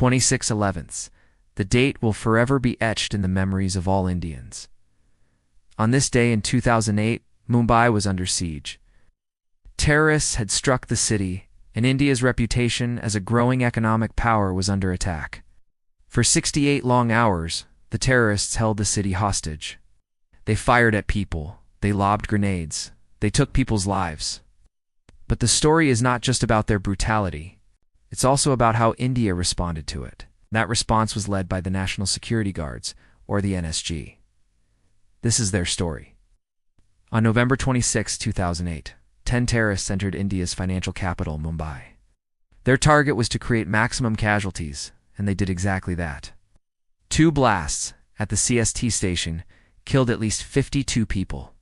26/11. The date will forever be etched in the memories of all Indians. On this day in 2008, Mumbai was under siege. Terrorists had struck the city, and India's reputation as a growing economic power was under attack. For 68 long hours, the terrorists held the city hostage. They fired at people, they lobbed grenades, they took people's lives. But the story is not just about their brutality. It's also about how India responded to it. That response was led by the National Security Guards, or the NSG. This is their story. On November 26, 2008, 10 terrorists entered India's financial capital, Mumbai. Their target was to create maximum casualties, and they did exactly that. 2 blasts at the CST station killed at least 52 people.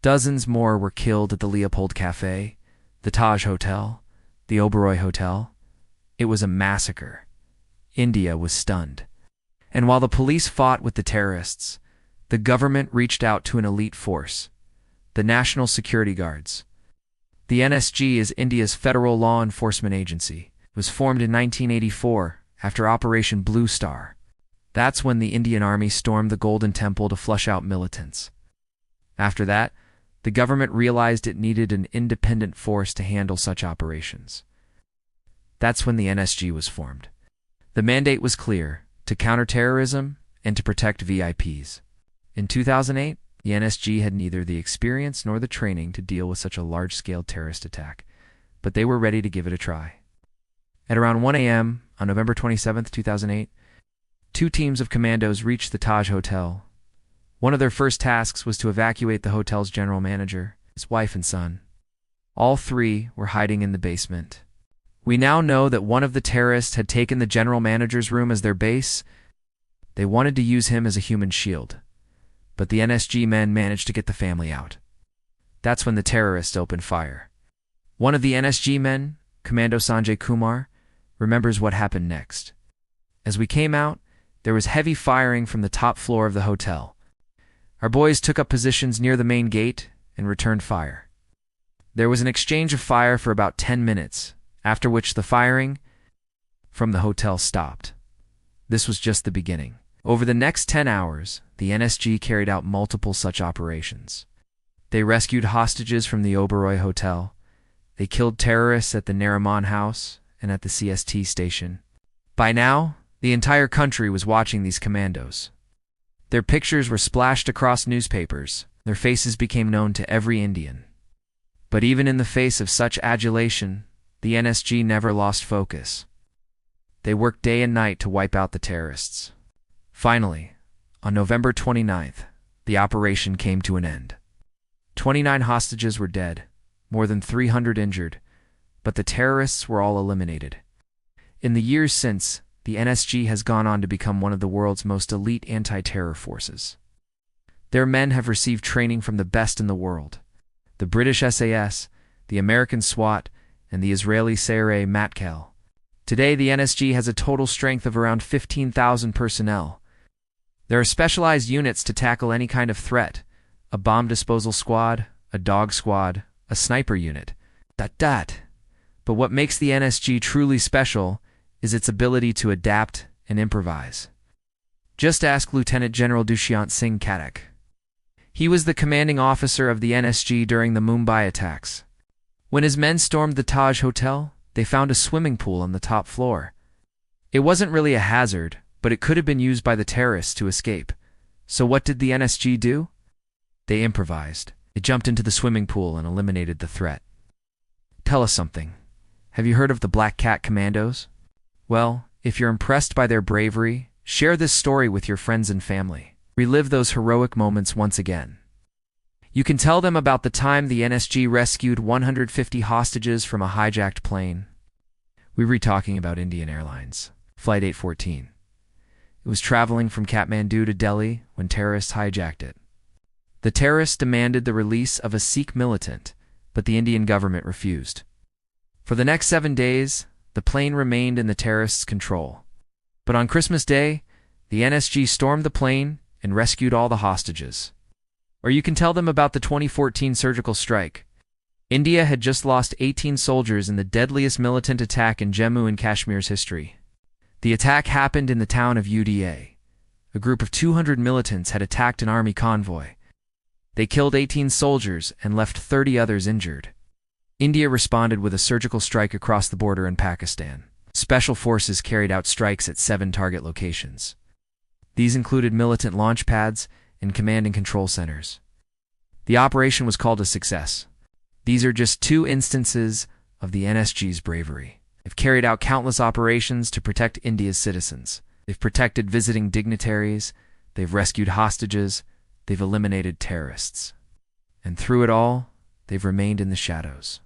Dozens more were killed at the Leopold Cafe, the Taj Hotel, the Oberoi Hotel. It was a massacre. India was stunned. And while the police fought with the terrorists, the government reached out to an elite force, the National Security Guards. The NSG is India's federal law enforcement agency. It was formed in 1984 after Operation Blue Star. That's when the Indian Army stormed the Golden Temple to flush out militants. After that, the government realized it needed an independent force to handle such operations. That's when the NSG was formed. The mandate was clear: to counter terrorism and to protect VIPs. In 2008, the NSG had neither the experience nor the training to deal with such a large-scale terrorist attack, but they were ready to give it a try. At around 1 a.m. on November 27, 2008, 2 teams of commandos reached the Taj Hotel. One of their first tasks was to evacuate the hotel's general manager, his wife and son. All 3 were hiding in the basement. We now know that one of the terrorists had taken the general manager's room as their base. They wanted to use him as a human shield, but the NSG men managed to get the family out. That's when the terrorists opened fire. One of the NSG men, Commando Sanjay Kumar, remembers what happened next. As we came out, there was heavy firing from the top floor of the hotel. Our boys took up positions near the main gate and returned fire. There was an exchange of fire for about 10 minutes, after which the firing from the hotel stopped. This was just the beginning. Over the next 10 hours, the NSG carried out multiple such operations. They rescued hostages from the Oberoi Hotel. They killed terrorists at the Nariman House and at the CST station. By now, the entire country was watching these commandos. Their pictures were splashed across newspapers. Their faces became known to every Indian. But even in the face of such adulation, the NSG never lost focus. They worked day and night to wipe out the terrorists. Finally, on November 29th, the operation came to an end. 29 hostages were dead, more than 300 injured, but the terrorists were all eliminated. In the years since, the NSG has gone on to become one of the world's most elite anti-terror forces. Their men have received training from the best in the world: the British SAS, the American SWAT, and the Israeli Sayeret Matkal. Today, the NSG has a total strength of around 15,000 personnel. There are specialized units to tackle any kind of threat: a bomb disposal squad, a dog squad, a sniper unit. But what makes the NSG truly special is its ability to adapt and improvise. Just ask Lieutenant General Dushyant Singh Khatak. He was the commanding officer of the NSG during the Mumbai attacks. When his men stormed the Taj Hotel, they found a swimming pool on the top floor. It wasn't really a hazard, but it could have been used by the terrorists to escape. So what did the NSG do? They improvised. They jumped into the swimming pool and eliminated the threat. Tell us something. Have you heard of the Black Cat Commandos? Well, if you're impressed by their bravery, share this story with your friends and family. Relive those heroic moments once again. You can tell them about the time the NSG rescued 150 hostages from a hijacked plane. We were talking about Indian Airlines, Flight 814. It was traveling from Kathmandu to Delhi when terrorists hijacked it. The terrorists demanded the release of a Sikh militant, but the Indian government refused. For the next 7 days, the plane remained in the terrorists' control. But on Christmas Day, the NSG stormed the plane and rescued all the hostages. Or you can tell them about the 2014 surgical strike. India had just lost 18 soldiers in the deadliest militant attack in Jammu and Kashmir's history. The attack happened in the town of Uda. A group of 200 militants had attacked an army convoy. They killed 18 soldiers and left 30 others injured. India responded with a surgical strike across the border in Pakistan. Special forces carried out strikes at 7 target locations. These included militant launch pads and command and control centers. The operation was called a success. These are just 2 instances of the NSG's bravery. They've carried out countless operations to protect India's citizens. They've protected visiting dignitaries, they've rescued hostages, they've eliminated terrorists. And through it all, they've remained in the shadows.